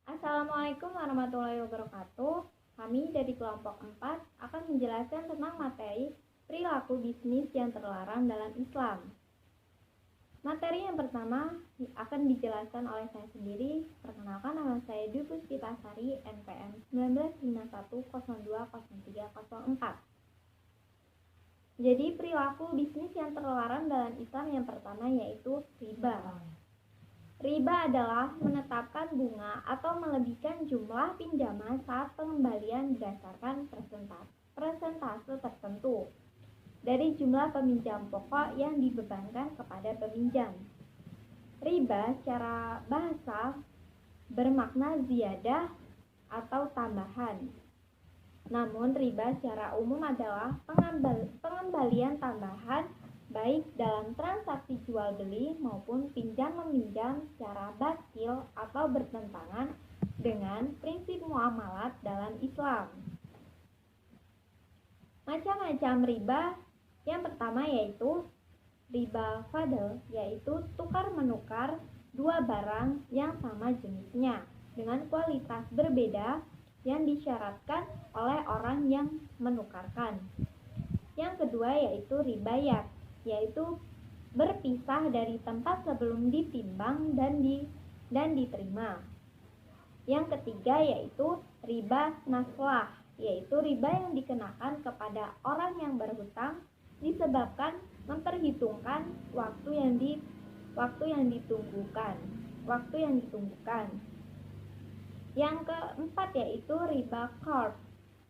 Assalamualaikum warahmatullahi wabarakatuh. Kami dari kelompok 4 akan menjelaskan tentang materi perilaku bisnis yang terlarang dalam Islam. Materi yang pertama akan dijelaskan oleh saya sendiri. Perkenalkan, nama saya Dwi Puspitasari, NPM 1951020304. Jadi perilaku bisnis yang terlarang dalam Islam yang pertama yaitu riba. Riba adalah menetapkan bunga atau melebihkan jumlah pinjaman saat pengembalian berdasarkan persentase tertentu dari jumlah peminjam pokok yang dibebankan kepada peminjam. Riba secara bahasa bermakna ziyadah atau tambahan. Namun riba secara umum adalah pengembalian tambahan baik dalam transaksi jual beli maupun pinjam meminjam secara batil atau bertentangan dengan prinsip muamalat dalam Islam. Macam-macam riba. Yang pertama yaitu riba fadl, yaitu tukar menukar dua barang yang sama jenisnya dengan kualitas berbeda yang disyaratkan oleh orang yang menukarkan. Yang kedua yaitu ribayat, yaitu berpisah dari tempat sebelum ditimbang dan diterima. Yang ketiga yaitu riba naslah, yaitu riba yang dikenakan kepada orang yang berhutang disebabkan memperhitungkan waktu yang ditunggukan. Yang keempat yaitu riba qard.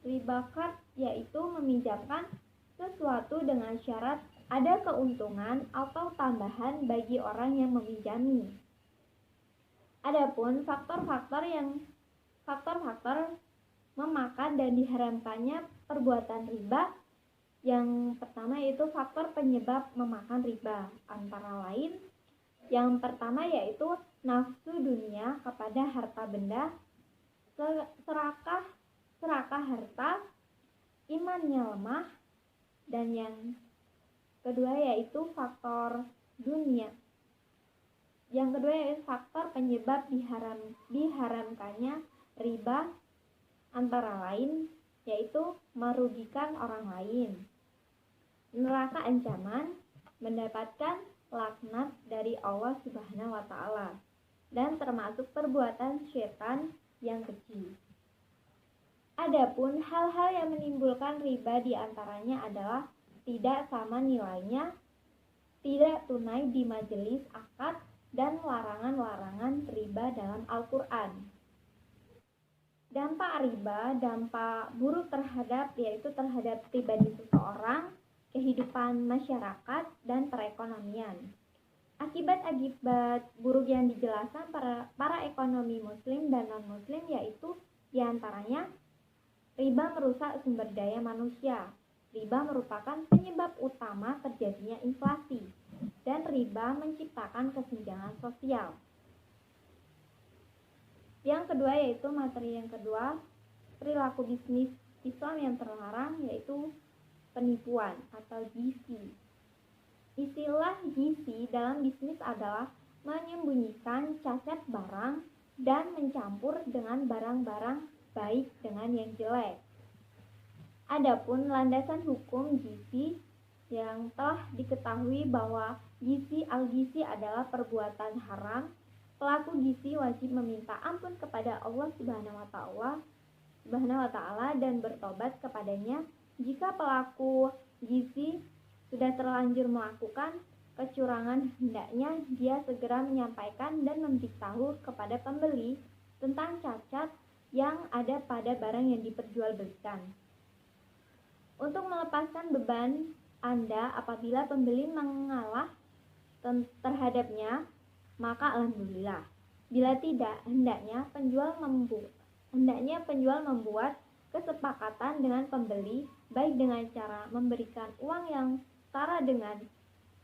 Riba qard yaitu meminjamkan sesuatu dengan syarat ada keuntungan atau tambahan bagi orang yang meminjami. Adapun faktor-faktor memakan dan diharamkannya perbuatan riba, yang pertama yaitu faktor penyebab memakan riba, antara lain yang pertama yaitu nafsu dunia kepada harta benda, serakah harta, imannya lemah, dan yang kedua yaitu faktor dunia. Yang kedua yaitu faktor penyebab diharamkannya riba, antara lain yaitu merugikan orang lain, neraka ancaman, mendapatkan laknat dari Allah Subhanahu wa taala, dan termasuk perbuatan syaitan yang keji. Adapun hal-hal yang menimbulkan riba diantaranya adalah tidak sama nilainya, tidak tunai di majelis akad, dan larangan-larangan riba dalam Al-Quran. Dampak riba, dampak buruk terhadap pribadi seseorang, kehidupan masyarakat, dan perekonomian. Akibat-akibat buruk yang dijelaskan para ekonomi muslim dan non-muslim yaitu diantaranya riba merusak sumber daya manusia. Riba merupakan penyebab utama terjadinya inflasi, dan riba menciptakan kesenjangan sosial. Yang kedua yaitu materi yang kedua, perilaku bisnis Islam yang terlarang yaitu penipuan atau gizi. Istilah gizi dalam bisnis adalah menyembunyikan cacat barang dan mencampur dengan barang-barang baik dengan yang jelek. Adapun landasan hukum gizi yang telah diketahui bahwa al-gizi adalah perbuatan haram, pelaku gizi wajib meminta ampun kepada Allah Subhanahu wa taala dan bertobat kepadanya. Jika pelaku gizi sudah terlanjur melakukan kecurangan, hendaknya dia segera menyampaikan dan memberitahu kepada pembeli tentang cacat yang ada pada barang yang diperjualbelikan. Untuk melepaskan beban Anda apabila pembeli mengalah terhadapnya, maka alhamdulillah. Bila tidak, hendaknya penjual membuat kesepakatan dengan pembeli, baik dengan cara memberikan uang yang setara dengan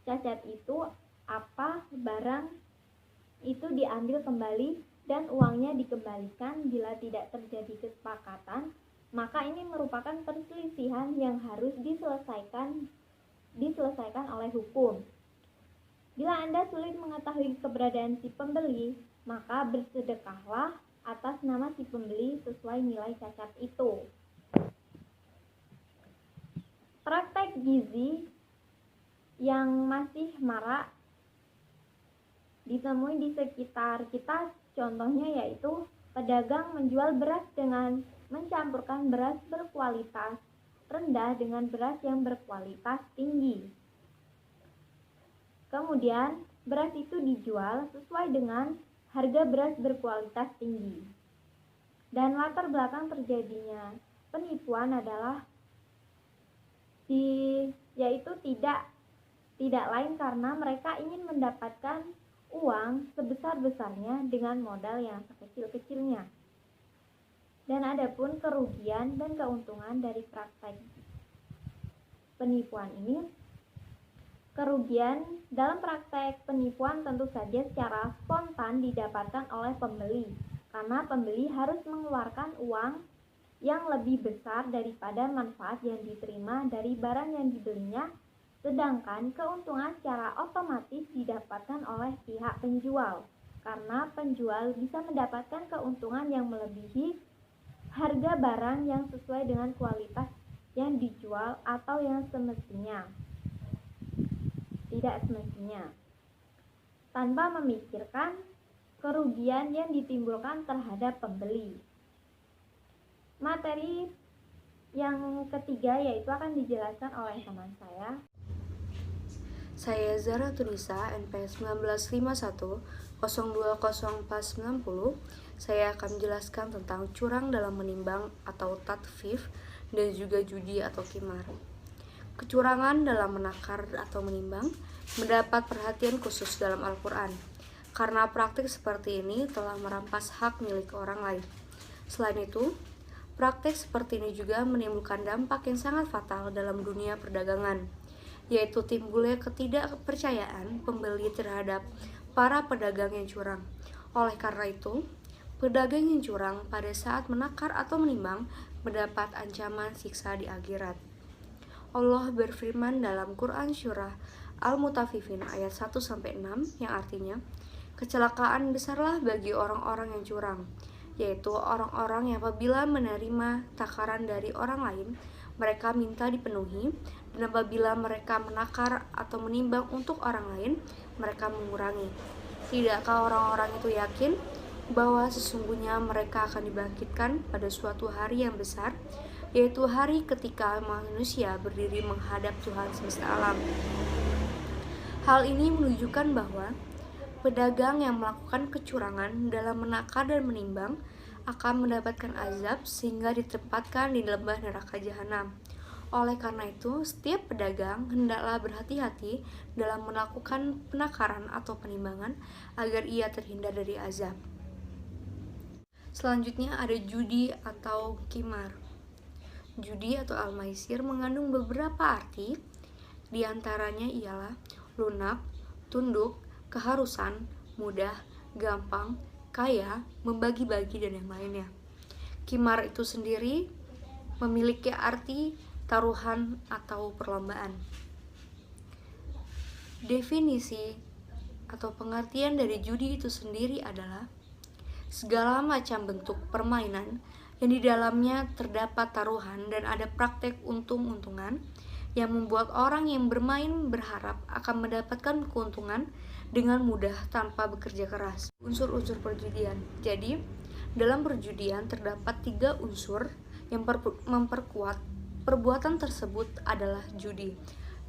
cacat itu, apa barang itu diambil kembali dan uangnya dikembalikan. Bila tidak terjadi kesepakatan, maka ini merupakan perselisihan yang harus diselesaikan oleh hukum. Bila Anda sulit mengetahui keberadaan si pembeli, maka bersedekahlah atas nama si pembeli sesuai nilai cacat itu. Praktek gizi yang masih marak ditemui di sekitar kita, contohnya yaitu pedagang menjual beras dengan mencampurkan beras berkualitas rendah dengan beras yang berkualitas tinggi. Kemudian, beras itu dijual sesuai dengan harga beras berkualitas tinggi. Dan latar belakang terjadinya penipuan adalah yaitu tidak lain karena mereka ingin mendapatkan uang sebesar-besarnya dengan modal yang sekecil-kecilnya. Dan adapun kerugian dan keuntungan dari praktek penipuan ini, kerugian dalam praktek penipuan tentu saja secara spontan didapatkan oleh pembeli, karena pembeli harus mengeluarkan uang yang lebih besar daripada manfaat yang diterima dari barang yang dibelinya, sedangkan keuntungan secara otomatis didapatkan oleh pihak penjual, karena penjual bisa mendapatkan keuntungan yang melebihi harga barang yang sesuai dengan kualitas yang dijual atau yang tidak semestinya, tanpa memikirkan kerugian yang ditimbulkan terhadap pembeli. Materi yang ketiga yaitu akan dijelaskan oleh teman saya. Saya Zara Tunisa, NPS 1951 020490. Saya akan menjelaskan tentang curang dalam menimbang atau tatfif dan juga judi atau qimar. Kecurangan dalam menakar atau menimbang mendapat perhatian khusus dalam Al-Quran, karena praktik seperti ini telah merampas hak milik orang lain. Selain itu, praktik seperti ini juga menimbulkan dampak yang sangat fatal dalam dunia perdagangan, yaitu timbulnya ketidakpercayaan pembeli terhadap para pedagang yang curang. Oleh karena itu, pedagang yang curang pada saat menakar atau menimbang mendapat ancaman siksa di akhirat. Allah berfirman dalam Quran Surah Al-Mutaffifin ayat 1-6 yang artinya, kecelakaan besarlah bagi orang-orang yang curang, yaitu orang-orang yang apabila menerima takaran dari orang lain, mereka minta dipenuhi, dan apabila mereka menakar atau menimbang untuk orang lain, mereka mengurangi. Tidakkah orang-orang itu yakin bahwa sesungguhnya mereka akan dibangkitkan pada suatu hari yang besar, yaitu hari ketika manusia berdiri menghadap Tuhan semesta alam. Hal ini menunjukkan bahwa pedagang yang melakukan kecurangan dalam menakar dan menimbang akan mendapatkan azab sehingga ditempatkan di lembah neraka jahanam. Oleh karena itu, setiap pedagang hendaklah berhati-hati dalam melakukan penakaran atau penimbangan agar ia terhindar dari azab. Selanjutnya ada judi atau qimar. Judi atau al-maisir mengandung beberapa arti, di antaranya ialah lunak, tunduk, keharusan, mudah, gampang, kaya, membagi-bagi, dan yang lainnya. Qimar itu sendiri memiliki arti taruhan atau perlombaan. Definisi atau pengertian dari judi itu sendiri adalah segala macam bentuk permainan yang di dalamnya terdapat taruhan dan ada praktek untung-untungan yang membuat orang yang bermain berharap akan mendapatkan keuntungan dengan mudah tanpa bekerja keras. Unsur-unsur perjudian. Jadi, dalam perjudian terdapat 3 unsur yang memperkuat perbuatan tersebut adalah judi.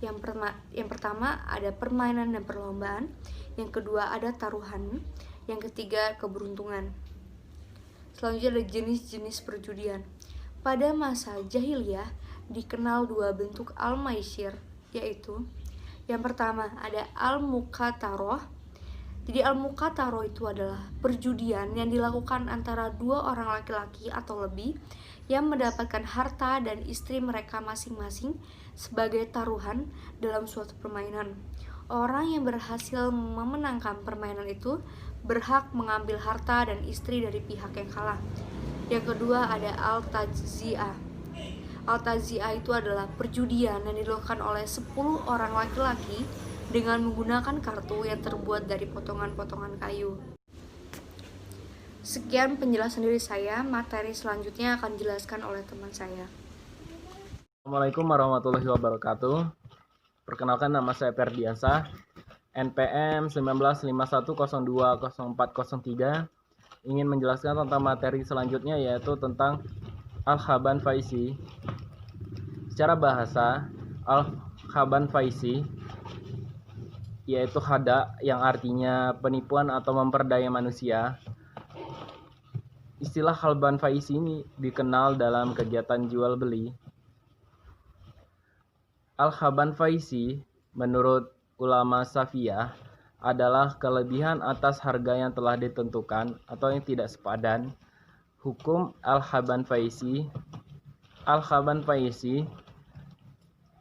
Yang pertama ada permainan dan perlombaan, yang kedua ada taruhan, yang ketiga keberuntungan. Selanjutnya ada jenis-jenis perjudian. Pada masa jahiliyah dikenal 2 bentuk al-maisir, yaitu yang pertama ada al-muqataroh. Jadi al-muqataroh itu adalah perjudian yang dilakukan antara 2 orang laki-laki atau lebih yang mendapatkan harta dan istri mereka masing-masing sebagai taruhan dalam suatu permainan. Orang yang berhasil memenangkan permainan itu berhak mengambil harta dan istri dari pihak yang kalah. Yang kedua ada al-tajzi'ah. Al-tajzi'ah itu adalah perjudian yang dilakukan oleh 10 orang laki-laki dengan menggunakan kartu yang terbuat dari potongan-potongan kayu. Sekian penjelasan dari saya, materi selanjutnya akan dijelaskan oleh teman saya. Assalamualaikum warahmatullahi wabarakatuh. Perkenalkan, nama saya Ferdiansyah, NPM 1951020403. Ingin menjelaskan tentang materi selanjutnya, yaitu tentang Al-Khaban Faisi. Secara bahasa, Al-Khaban Faisi yaitu khada yang artinya penipuan atau memperdaya manusia. Istilah Khaban Faisi ini dikenal dalam kegiatan jual beli. Al-Khaban Faisi menurut ulama Safiyah adalah kelebihan atas harga yang telah ditentukan atau yang tidak sepadan. Hukum Al-Khaban Faisi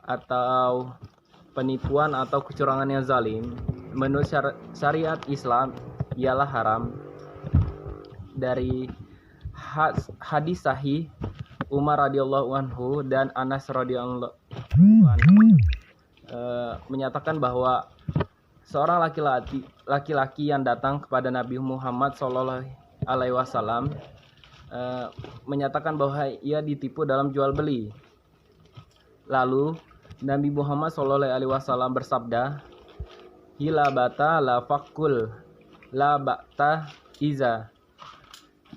atau penipuan atau kecurangan yang zalim menurut syariat Islam ialah haram. Dari hadis sahih Umar radhiyallahu anhu dan Anas radhiyallahu anhu menyatakan bahwa seorang laki-laki yang datang kepada Nabi Muhammad SAW menyatakan bahwa ia ditipu dalam jual beli. Lalu Nabi Muhammad SAW bersabda, "Hila bata la fakul la bata iza."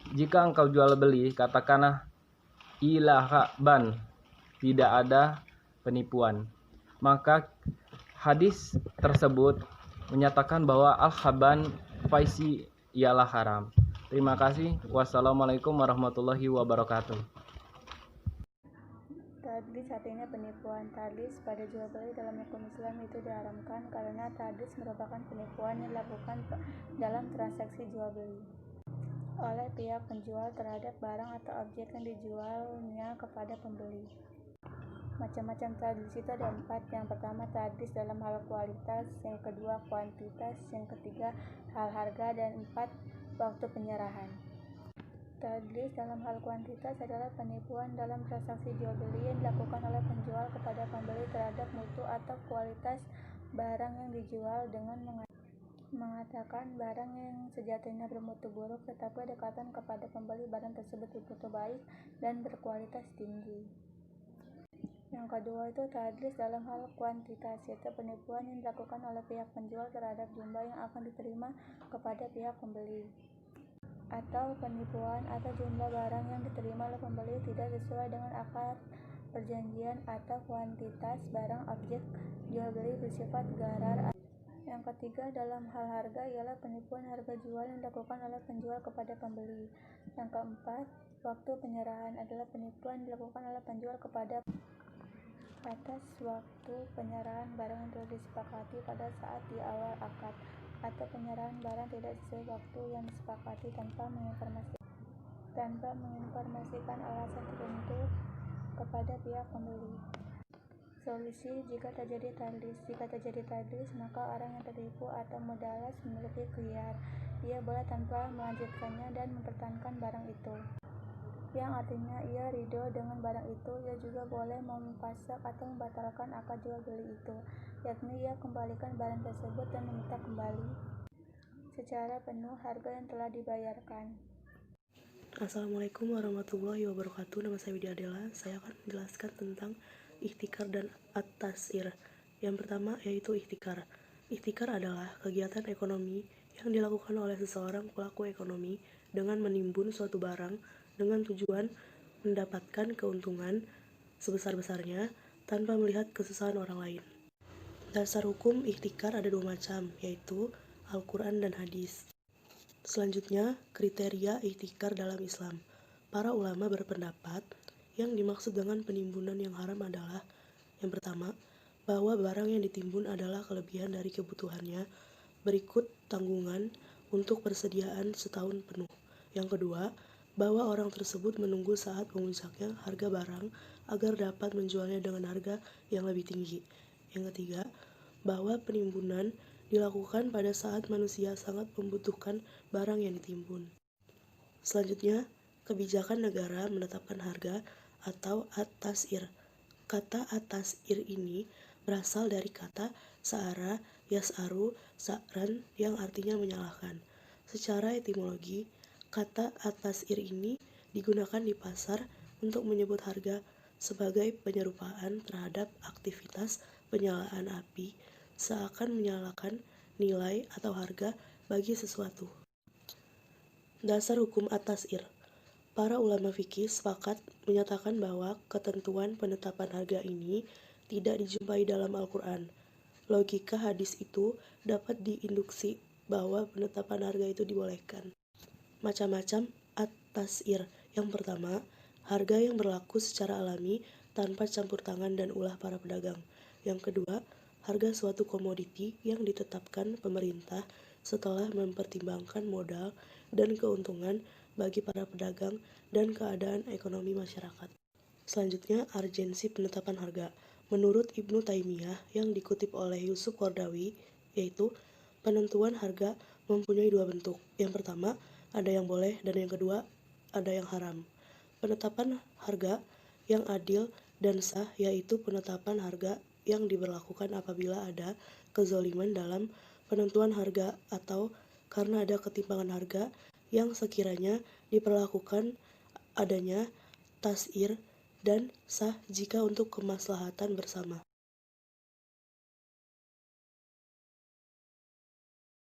Jika engkau jual beli, katakanlah ilaha ban, tidak ada penipuan. Maka hadis tersebut menyatakan bahwa Al-Khaban Faisi ialah haram. Terima kasih. Wassalamualaikum warahmatullahi wabarakatuh. Tadlis artinya penipuan. Tadlis pada jual beli dalam hukum Islam itu diharamkan karena tadlis merupakan penipuan yang dilakukan dalam transaksi jual beli oleh pihak penjual terhadap barang atau objek yang dijualnya kepada pembeli. Macam-macam tadlis itu ada 4. Yang pertama tadlis dalam hal kualitas, yang kedua kuantitas, yang ketiga hal harga, dan 4 waktu penyerahan. Tadlis dalam hal kuantitas adalah penipuan dalam transaksi jual beli yang dilakukan oleh penjual kepada pembeli terhadap mutu atau kualitas barang yang dijual dengan mengatakan barang yang sejatinya bermutu buruk, tetapi dekatan kepada pembeli barang tersebut bermutu baik dan berkualitas tinggi. Yang kedua itu tadlis dalam hal kuantitas, yaitu penipuan yang dilakukan oleh pihak penjual terhadap jumlah yang akan diterima kepada pihak pembeli, atau penipuan atau jumlah barang yang diterima oleh pembeli tidak sesuai dengan akad perjanjian, atau kuantitas barang objek jual beli bersifat gharar. Yang ketiga dalam hal harga ialah penipuan harga jual yang dilakukan oleh penjual kepada pembeli. Yang keempat, waktu penyerahan adalah penipuan yang dilakukan oleh penjual kepada atas waktu penyerahan barang yang telah disepakati pada saat di awal akad, atau penyerahan barang tidak sesuai waktu yang disepakati tanpa menginformasikan alasan tertentu kepada pihak pembeli. Solusi jika terjadi tadlis, maka orang yang tertipu atau mudalas memiliki khiyar. Ia boleh tanpa melanjutkannya dan mempertahankan barang itu, yang artinya ia ridho dengan barang itu. Ia juga boleh memfasak atau membatalkan akad jual beli itu, yakni ia kembalikan barang tersebut dan meminta kembali secara penuh harga yang telah dibayarkan. Assalamualaikum warahmatullahi wabarakatuh. Nama saya Widya Adela. Saya akan menjelaskan tentang ihtikar dan at-tas'ir. Yang pertama yaitu ihtikar. Ihtikar adalah kegiatan ekonomi yang dilakukan oleh seseorang pelaku ekonomi dengan menimbun suatu barang dengan tujuan mendapatkan keuntungan sebesar-besarnya tanpa melihat kesusahan orang lain. Dasar hukum ihtikar ada 2 macam, yaitu Al-Quran dan hadis. Selanjutnya, kriteria ihtikar dalam Islam. Para ulama berpendapat yang dimaksud dengan penimbunan yang haram adalah: yang pertama, bahwa barang yang ditimbun adalah kelebihan dari kebutuhannya, berikut tanggungan untuk persediaan setahun penuh. Yang kedua, bahwa orang tersebut menunggu saat memuncaknya harga barang agar dapat menjualnya dengan harga yang lebih tinggi. Yang ketiga, bahwa penimbunan dilakukan pada saat manusia sangat membutuhkan barang yang ditimbun. Selanjutnya, kebijakan negara menetapkan harga atau at-tas'ir. Kata at-tas'ir ini berasal dari kata sa'ara yas'aru sa'ran yang artinya menyalahkan. Secara etimologi, Kata atasir ini digunakan di pasar untuk menyebut harga sebagai penyerupaan terhadap aktivitas penyalaan api, seakan menyalakan nilai atau harga bagi sesuatu. Dasar hukum atasir. Para ulama fikih sepakat menyatakan bahwa ketentuan penetapan harga ini tidak dijumpai dalam Al-Quran. Logika hadis itu dapat diinduksi bahwa penetapan harga itu dibolehkan. Macam-macam at-tas'ir. Yang pertama, harga yang berlaku secara alami tanpa campur tangan dan ulah para pedagang. Yang kedua, harga suatu komoditi yang ditetapkan pemerintah setelah mempertimbangkan modal dan keuntungan bagi para pedagang dan keadaan ekonomi masyarakat. Selanjutnya, urgensi penetapan harga. Menurut Ibnu Taimiyah yang dikutip oleh Yusuf Qaradawi, yaitu penentuan harga mempunyai dua bentuk. Yang pertama, ada yang boleh, dan yang kedua, ada yang haram. Penetapan harga yang adil dan sah yaitu penetapan harga yang diberlakukan apabila ada kezaliman dalam penentuan harga atau karena ada ketimpangan harga yang sekiranya diperlakukan adanya tas'ir, dan sah jika untuk kemaslahatan bersama.